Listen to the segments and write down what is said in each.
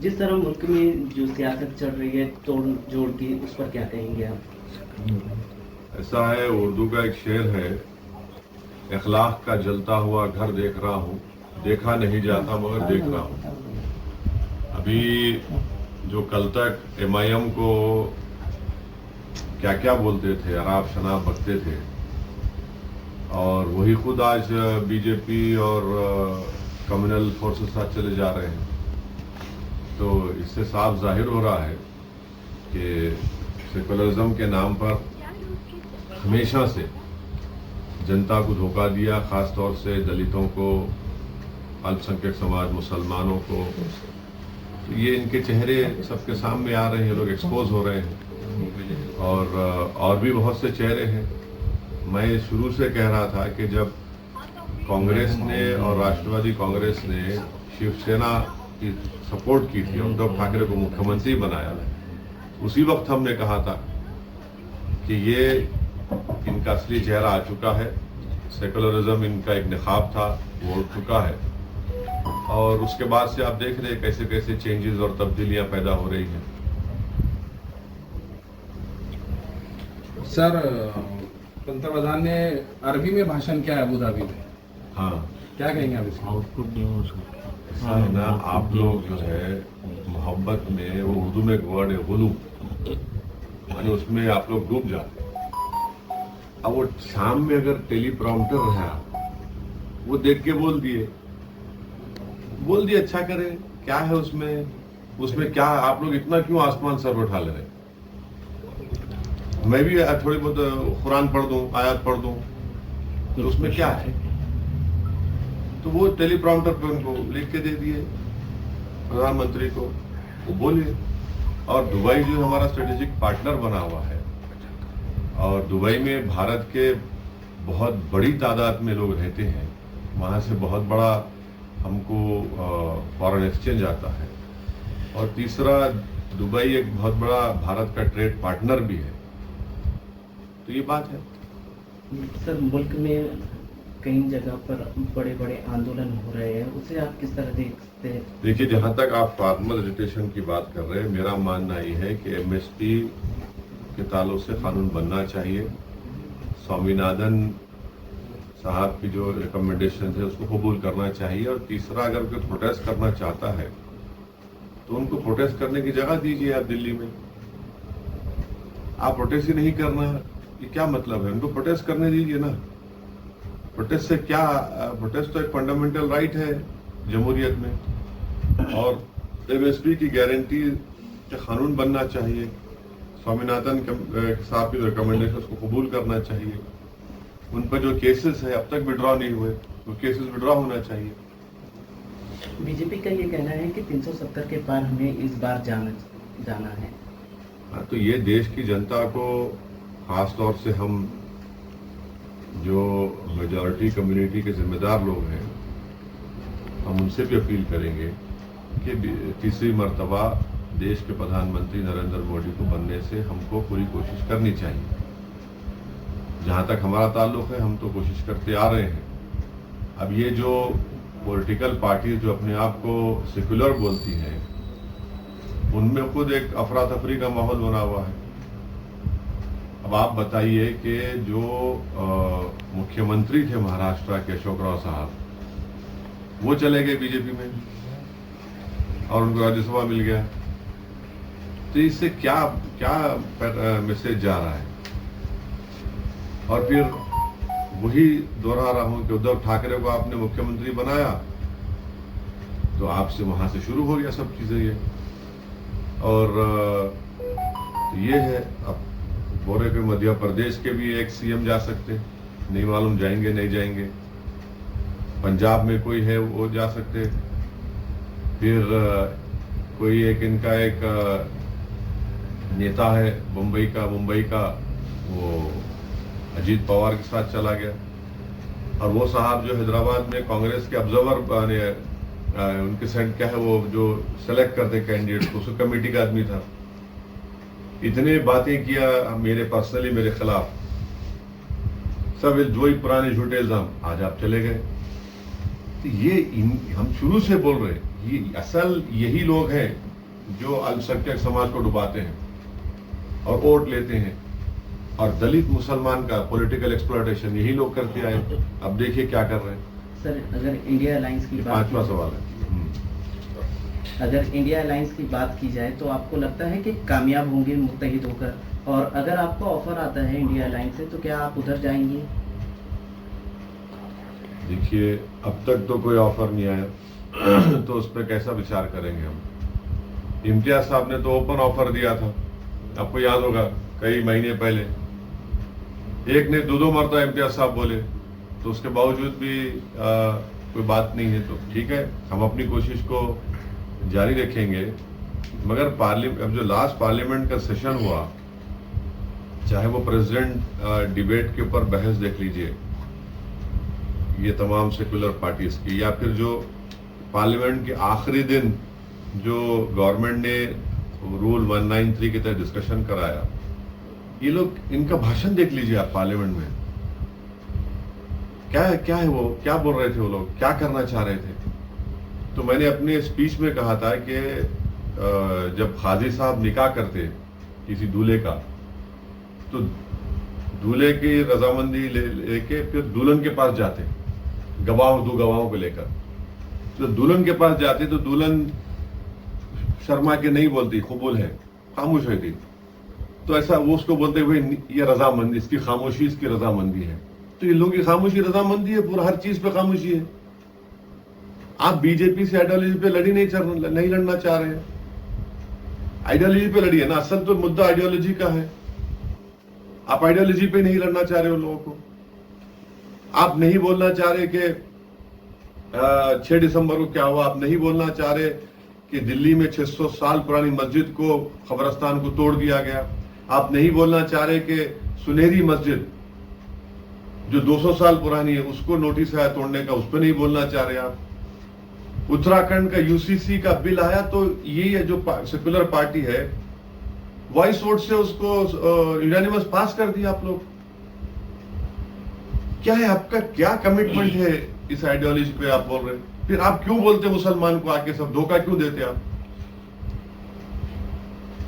जिस तरह मुल्क में जो सियासत चल रही है तोड़ जोड़ की, उस पर क्या कहेंगे आप? ऐसा है, उर्दू का एक शेर है, इखलाक का जलता हुआ घर देख रहा हूँ, देखा नहीं जाता मगर देख रहा हूँ। अभी जो कल तक MIM को क्या क्या बोलते थे, अराब शनाब बकते थे, और वही खुद आज BJP और कम्युनल फोर्सेस साथ चले जा रहे हैं। तो इससे साफ जाहिर हो रहा है कि सेकुलरिज्म के नाम पर हमेशा से जनता को धोखा दिया, खास तौर से दलितों को, अल्पसंख्यक समाज, मुसलमानों को। तो ये इनके चेहरे सबके सामने आ रहे हैं, लोग एक्सपोज हो रहे हैं। और भी बहुत से चेहरे हैं। मैं शुरू से कह रहा था कि जब कांग्रेस ने और राष्ट्रवादी कांग्रेस ने शिवसेना की सपोर्ट की थी, उद्धव ठाकरे को मुख्यमंत्री बनाया, उसी वक्त हमने कहा था कि ये इनका असली चेहरा आ चुका है, सेकुलरिज्म इनका एक निखाब था, वो उठ चुका है। और उसके बाद से आप देख रहे हैं कैसे कैसे चेंजेस और तब्दीलियां पैदा हो रही हैं। सर, पंतप्रधान ने अरबी में भाषण किया है अबू धाबी में। हाँ, क्या कहेंगे आप इसको? आउटपुट न्यूज ऐसा है ना, आप लोग जो है मोहब्बत में, वो उर्दू में एक वर्ड है गुलू, माने उसमें आप लोग डूब जाते हैं। अब वो शाम में अगर टेलीप्रॉम्प्टर रहा, वो देख के बोल दिए, अच्छा करें, क्या है उसमें क्या आप लोग इतना क्यों आसमान सर उठा ले रहे? मैं भी थोड़ी बहुत कुरान पढ़ दूं, आयत पढ़ दूं, तो उसमें क्या है? तो वो टेलीप्रॉम्प्टर पे उनको लिख के दे दिए प्रधानमंत्री को, वो बोले। और दुबई जो हमारा स्ट्रेटेजिक पार्टनर बना हुआ है, और दुबई में भारत के बहुत बड़ी तादाद में लोग रहते हैं, वहां से बहुत बड़ा हमको फॉरेन एक्सचेंज आता है। और तीसरा, दुबई एक बहुत बड़ा भारत का ट्रेड पार्टनर भी है। तो ये बात है। सर, मुल्क में कई जगह पर बड़े बड़े आंदोलन हो रहे हैं, उसे आप किस तरह देखते हैं? देखिए, जहां तक आप फार्मल एजुकेशन की बात कर रहे हैं, मेरा मानना ये है कि MSP के ताल्लुक से कानून बनना चाहिए। स्वामीनाथन साहब की जो रिकमेंडेशन है उसको कबूल करना चाहिए। और तीसरा, अगर कोई प्रोटेस्ट करना चाहता है तो उनको प्रोटेस्ट करने की जगह दीजिए। आप दिल्ली में आप प्रोटेस्ट ही नहीं करना, ये क्या मतलब है? उनको प्रोटेस्ट करने दीजिए ना। प्रोटेस्ट से क्या, प्रोटेस्ट तो एक फंडामेंटल राइट है जमहूरियत में। और MSP की गारंटी का कानून बनना चाहिए। स्वामीनाथन साहब की रिकमेंडेशन उसको कबूल करना चाहिए। उन पर जो केसेस है अब तक विड्रॉ नहीं हुए, वो केसेस विड्रॉ होना चाहिए। बीजेपी का ये कहना है कि 370 के पार हमें इस बार जाना है। हाँ, तो ये देश की जनता को, खास तौर से हम जो मेजॉरिटी कम्युनिटी के जिम्मेदार लोग हैं, हम उनसे भी अपील करेंगे कि तीसरी मर्तबा देश के प्रधानमंत्री नरेंद्र मोदी को बनने से हमको पूरी कोशिश करनी चाहिए। जहां तक हमारा ताल्लुक है, हम तो कोशिश करते आ रहे हैं। अब ये जो पॉलिटिकल पार्टी जो अपने आप को सेक्युलर बोलती हैं, उनमें खुद एक अफरा तफरी का माहौल बना हुआ है। अब आप बताइए कि जो मुख्यमंत्री थे महाराष्ट्र के अशोक राव साहब, वो चले गए BJP में और उनको राज्यसभा मिल गया। तो इससे क्या मैसेज जा रहा है? और फिर वही दोहरा रहा हूं कि उद्धव ठाकरे को आपने मुख्यमंत्री बनाया तो आपसे वहां से शुरू हो गया सब चीजें ये। और तो ये है, अब बोरे के मध्य प्रदेश के भी एक CM जा सकते, नहीं मालूम जाएंगे नहीं जाएंगे। पंजाब में कोई है वो जा सकते। फिर कोई एक इनका एक नेता है मुंबई का, वो अजीत पवार के साथ चला गया। और वो साहब जो हैदराबाद में कांग्रेस के ऑब्जर्वर उनके सेट क्या है, वो जो सेलेक्ट करते कैंडिडेट को, उसको कमेटी का आदमी था। इतने बातें किया मेरे पर्सनली मेरे खिलाफ, सब जो ही पुराने झूठे इल्जाम, आज आप चले गए। तो ये हम शुरू से बोल रहे हैं, ये असल यही लोग हैं जो अल्पसंख्यक समाज को डुबाते हैं और वोट लेते हैं, और दलित मुसलमान का पॉलिटिकल एक्सप्लॉयटेशन यही लोग करते आए। अब देखिए क्या कर रहे हैं। सर अगर इंडिया अलायंस की बात पांचवा सवाल है। अगर इंडिया अलायंस की बात की जाए तो आपको लगता है कि कामयाब होंगे मुत्तहिद होकर, और अगर आपको ऑफर आता है इंडिया अलायंस से तो क्या आप उधर जाएंगे? देखिए, अब तक तो कोई ऑफर नहीं आया तो उस पर कैसा विचार करेंगे हम। इम्तियाज साहब ने तो ओपन ऑफर दिया था, आपको याद होगा, कई महीने पहले। एक ने दो मरतबा इम्तियाज साहब बोले, तो उसके बावजूद भी कोई बात नहीं है। तो ठीक है, हम अपनी कोशिश को जारी रखेंगे। मगर अब जो लास्ट पार्लियामेंट का सेशन हुआ, चाहे वो प्रेसिडेंट डिबेट के ऊपर बहस देख लीजिए, ये तमाम सेकुलर पार्टीज की, या फिर जो पार्लियामेंट के आखिरी दिन जो गवर्नमेंट ने रूल 193 के तहत डिस्कशन कराया, ये लोग, इनका भाषण देख लीजिए आप पार्लियामेंट में। क्या है वो, क्या बोल रहे थे वो लोग, क्या करना चाह रहे थे। तो मैंने अपने स्पीच में कहा था कि जब काजी साहब निकाह करते किसी दूल्हे का, तो दूल्हे की रजामंदी लेके फिर दुल्हन के पास जाते, दो गवाहों को लेकर। तो दुल्हन के पास जाते तो दुल्हन शर्मा के नहीं बोलती, कबूल है, खामोश होती। तो ऐसा वो उसको बोलते हुए, ये रजामंदी, इसकी खामोशी इसकी रजामंदी है। तो ये लोगों की खामोशी रजामंदी है, पूरा हर चीज पे खामोशी है। आप बीजेपी से आइडियोलॉजी पे नहीं लड़ना चाह रहे हैं। आइडियोलॉजी पे लड़िए ना, असल तो मुद्दा आइडियोलॉजी का है। आप आइडियोलॉजी पे नहीं लड़ना चाह रहे हो लोगों को। आप नहीं बोलना चाह रहे कि 6 दिसंबर को क्या हुआ। आप नहीं बोलना चाह रहे कि दिल्ली में 600 साल पुरानी मस्जिद को, कब्रस्तान को तोड़ दिया गया। आप नहीं बोलना चाह रहे कि सुनहरी मस्जिद जो 200 साल पुरानी है उसको नोटिस आया तोड़ने का, उस पर नहीं बोलना चाह रहे आप। उत्तराखंड का यूसीसी का बिल आया तो ये जो सेकुलर पार्टी है, वॉइस वोट से उसको यूनानिमस पास कर दिया आप लोग। क्या है आपका, क्या कमिटमेंट है इस आइडियोलॉजी पे आप बोल रहे हैं? फिर आप क्यों बोलते मुसलमान को आके सब धोखा क्यों देते आप?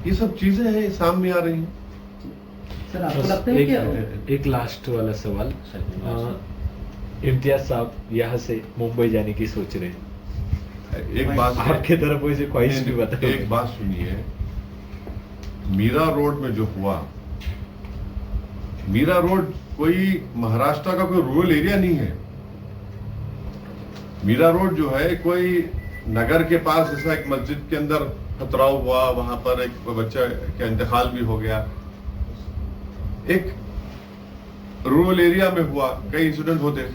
ये सब चीजें हैं सामने आ रही हैं। सर आपको लगता है कि एक लास्ट वाला सवाल, इम्तियाज साहब यहाँ से मुंबई जाने की सोच रहे हैं, एक बात आपके तरफ वैसे ख्वाहिश भी बताइए। एक बात सुनिए, मीरा रोड में जो हुआ, मीरा रोड कोई महाराष्ट्र का कोई रूरल एरिया नहीं है। मीरा रोड जो है कोई नगर के पास, ऐसा एक मस्जिद के अंदर खतराव हुआ, वहां पर एक बच्चा का इंतकाल भी हो गया। एक रूरल एरिया में हुआ, कई इंसिडेंट होते।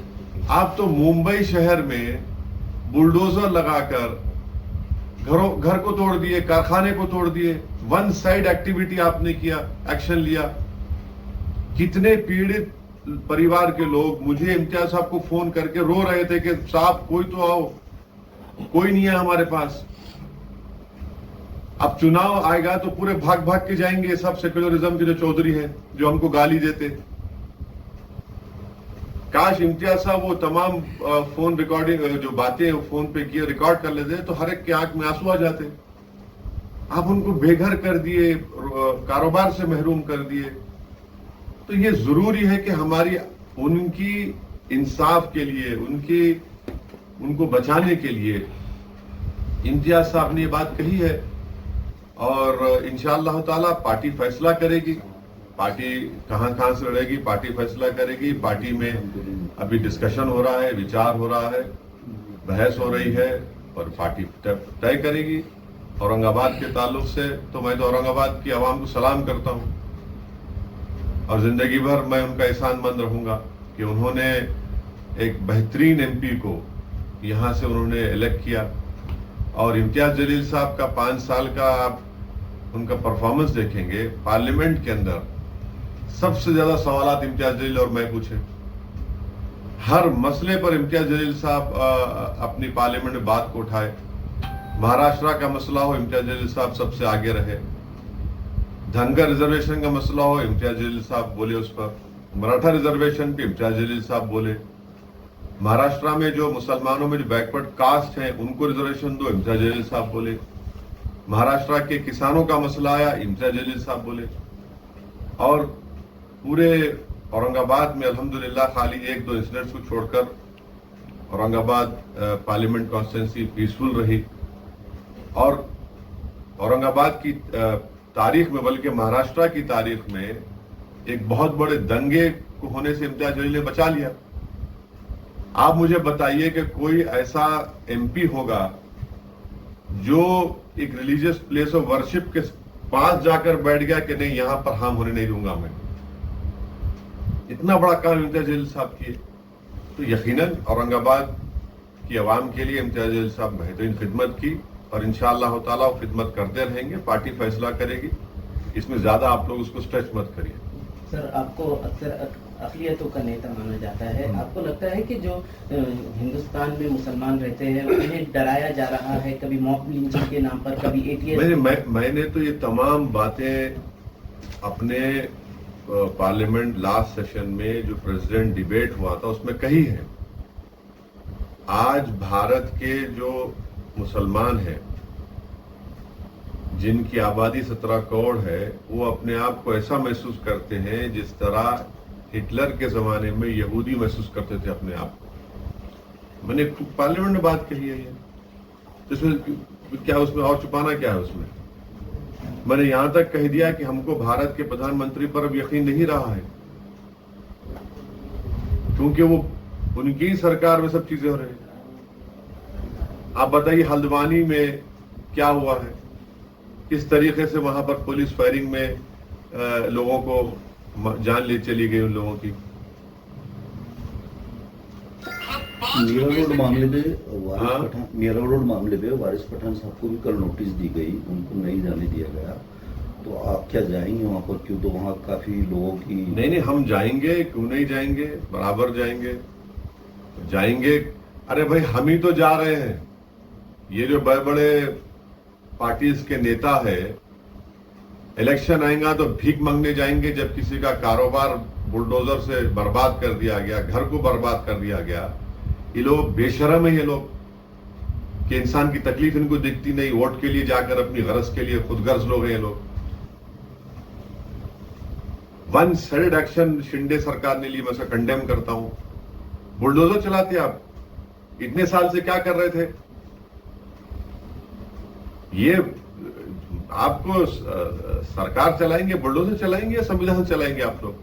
आप तो मुंबई शहर में बुलडोजर लगाकर घर को तोड़ दिए, कारखाने को तोड़ दिए। वन साइड एक्टिविटी आपने किया, एक्शन लिया। कितने पीड़ित परिवार के लोग मुझे इम्तियाज साहब को फोन करके रो रहे थे कि साहब कोई तो आओ, कोई नहीं है हमारे पास। अब चुनाव आएगा तो पूरे भाग भाग के जाएंगे सब सेक्युलरिज्म के जो चौधरी हैं, जो हमको गाली देते। काश इम्तियाज साहब वो तमाम फोन रिकॉर्डिंग जो बातें फोन पे किए रिकॉर्ड कर लेते तो हर एक के आंख में आंसू आ जाते। आप उनको बेघर कर दिए, कारोबार से महरूम कर दिए। तो ये जरूरी है कि हमारी उनकी इंसाफ के लिए, उनको बचाने के लिए इम्तियाज साहब ने ये बात कही है। और इंशाअल्लाह ताला पार्टी फैसला करेगी, पार्टी कहां से लड़ेगी, पार्टी फैसला करेगी। पार्टी में अभी डिस्कशन हो रहा है, विचार हो रहा है, बहस हो रही है और पार्टी तय करेगी। औरंगाबाद के ताल्लुक से तो मैं तो औरंगाबाद की आवाम को सलाम करता हूं और जिंदगी भर मैं उनका एहसानमंद रहूंगा कि उन्होंने एक बेहतरीन एमपी को यहां से उन्होंने इलेक्ट किया। और इम्तियाज जलील साहब का 5 साल का आप उनका परफॉर्मेंस देखेंगे पार्लियामेंट के अंदर, सबसे ज्यादा सवालात इम्तियाज जलील और मैं पूछे। हर मसले पर इम्तियाज जलील साहब अपनी पार्लियामेंट में बात को उठाए। महाराष्ट्र का मसला हो, इम्तियाज जलील साहब सबसे आगे रहे। धनगर रिजर्वेशन का मसला हो, इम्तियाज जलील साहब बोले उस पर। मराठा रिजर्वेशन पे इम्तियाज जलील साहब बोले। महाराष्ट्र में जो मुसलमानों में जो बैकवर्ड कास्ट हैं उनको रिजर्वेशन दो, इम्तियाज जलील साहब बोले। महाराष्ट्र के किसानों का मसला आया, इम्तियाज जलील साहब बोले। और पूरे औरंगाबाद में अल्हम्दुलिल्लाह खाली 1-2 इंसिडेंट्स को छोड़कर औरंगाबाद पार्लियामेंट कॉन्स्टिट्यूंसी पीसफुल रही। और औरंगाबाद की तारीख में, बल्कि महाराष्ट्र की तारीख में एक बहुत बड़े दंगे को होने से इम्तियाज जलील ने बचा लिया। आप मुझे बताइए कि कोई ऐसा एमपी होगा जो एक रिलीजियस प्लेस ऑफ वर्शिप के पास जाकर बैठ गया कि नहीं, यहां पर हाम होने नहीं दूंगा मैं। इतना बड़ा काम इम्तियाज जलील साहब किए, तो यकीनन औरंगाबाद की आवाम के लिए इम्तियाज जलील साहब बेहतरीन खिदमत की और इंशाअल्लाह ताला वो खिदमत करते रहेंगे। पार्टी फैसला करेगी, इसमें ज्यादा आप लोग उसको स्ट्रेच मत करिए। सर, आपको अक्सर अक़लियतों का नेता माना जाता है। आपको लगता है कि जो हिंदुस्तान में मुसलमान रहते हैं उन्हें डराया जा रहा है, कभी मॉब लिंचिंग के नाम पर, कभी ATS? मैंने तो ये तमाम बातें अपने पार्लियामेंट लास्ट सेशन में जो प्रेसिडेंट डिबेट हुआ था उसमें कही है। आज भारत के जो मुसलमान हैं, जिनकी आबादी 17 करोड़ है, वो अपने आप को ऐसा महसूस करते हैं जिस तरह हिटलर के जमाने में यहूदी महसूस करते थे अपने आप को। मैंने पार्लियामेंट में बात कही है ये, तो इसमें क्या, उसमें और छुपाना क्या है उसमें? मैंने यहां तक कह दिया कि हमको भारत के प्रधानमंत्री पर अब यकीन नहीं रहा है, क्योंकि वो उनकी ही सरकार में सब चीजें हो रही हैं। आप बताइए हल्द्वानी में क्या हुआ है, किस तरीके से वहां पर पुलिस फायरिंग में लोगों को जान ले चली गई उन लोगों की। मीरा रोड मामले पे वारिस पठान साहब को भी कल नोटिस दी गई, उनको नहीं जाने दिया गया। तो आप क्या जाएंगे वहां पर? क्यों, तो वहां काफी लोगों की। नहीं, हम जाएंगे, क्यों नहीं जाएंगे, बराबर जाएंगे। अरे भाई, हम ही तो जा रहे हैं। ये जो बड़े बड़े पार्टीज के नेता है, इलेक्शन आएगा तो भीख मांगने जाएंगे, जब किसी का कारोबार बुलडोजर से बर्बाद कर दिया गया, घर को बर्बाद कर दिया गया। ये लोग बेशरम है, ये लोग कि इंसान की तकलीफ इनको दिखती नहीं, वोट के लिए जाकर अपनी गरज के लिए खुदगर्ज लोग हैं ये लोग। वन साइडेड एक्शन शिंदे सरकार ने ली, मैं उसे कंडेम करता हूं। बुलडोजर चलाते आप, इतने साल से क्या कर रहे थे? ये आपको सरकार चलाएंगे, बुलडोजर चलाएंगे या संविधान चलाएंगे आप लोग?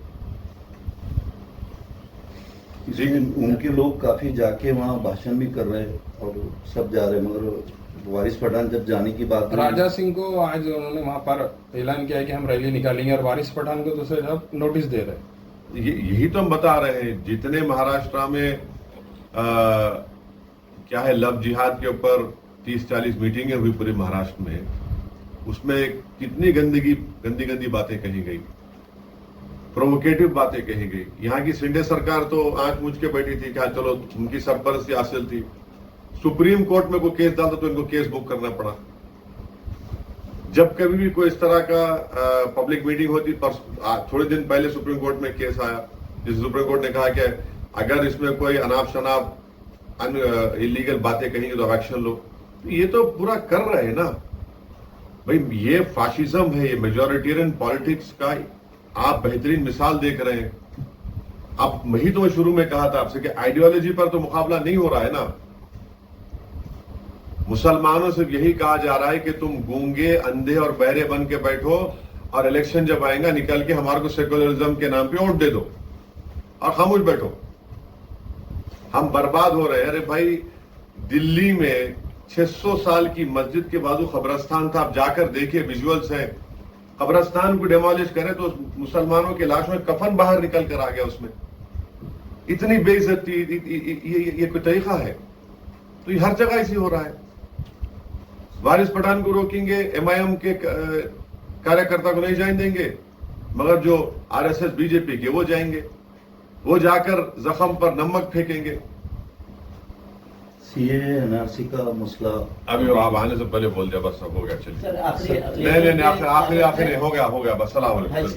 उनके लोग काफी जाके वहाँ भाषण भी कर रहे हैं और सब जा रहे हैं, मगर वारिस पठान जब जाने की बात, राजा सिंह को आज उन्होंने वहां पर ऐलान किया कि हम रैली निकालेंगे और वारिस पठान को दूसरे जब नोटिस दे रहे हैं। यही तो हम बता रहे हैं। जितने महाराष्ट्र में क्या है, लव जिहाद के ऊपर 30-40 मीटिंगें हुई पूरे महाराष्ट्र में, उसमें कितनी गंदी बातें कही गई, प्रोवोकेटिव बातें कही गई। यहाँ की शिंदे सरकार तो आंख मूंझ के बैठी थी, क्या चलो उनकी सरपरस्ती हासिल थी। सुप्रीम कोर्ट में कोई केस डालता तो इनको केस बुक करना पड़ा। जब कभी भी कोई इस तरह का पब्लिक मीटिंग होती, पर थोड़े दिन पहले सुप्रीम कोर्ट में केस आया, जिस सुप्रीम कोर्ट ने कहा कि अगर इसमें कोई अनाप शनाप इलीगल बातें कहेंगे तो एक्शन लो। ये तो पूरा कर रहे हैं ना भाई, ये फाशिज्म है, ये मेजोरिटेरियन पॉलिटिक्स का आप बेहतरीन मिसाल देख रहे हैं। अब वही तो मैं शुरू में कहा था आपसे कि आइडियोलॉजी पर तो मुकाबला नहीं हो रहा है ना। मुसलमानों से यही कहा जा रहा है कि तुम गूंगे, अंधे और बहरे बन के बैठो और इलेक्शन जब आएगा निकल के हमारे को सेकुलरिज्म के नाम पे वोट दे दो और खामोश बैठो। हम बर्बाद हो रहे हैं। अरे भाई, दिल्ली में 600 साल की मस्जिद के बाजू कब्रस्तान था, आप जाकर देखिए, विजुअल्स हैं। कब्रस्तान को डेमोलिश करे तो मुसलमानों के लाश में कफन बाहर निकल कर आ गया उसमें। इतनी बेइज्जती, ये कोई तरीका है? तो ये हर जगह ऐसी हो रहा है। वारिस पठान को रोकेंगे, MIM के कार्यकर्ता को नहीं जाने देंगे, मगर जो RSS BJP के वो जाएंगे, वो जाकर जख्म पर नमक फेंकेंगे। CA NRC का मसला अभी आप आने से पहले बोल दिया, बस सब हो गया। चलिए, सर, आखिरी नहीं, आखिर हो गया, बस। सलाम अलैकुम।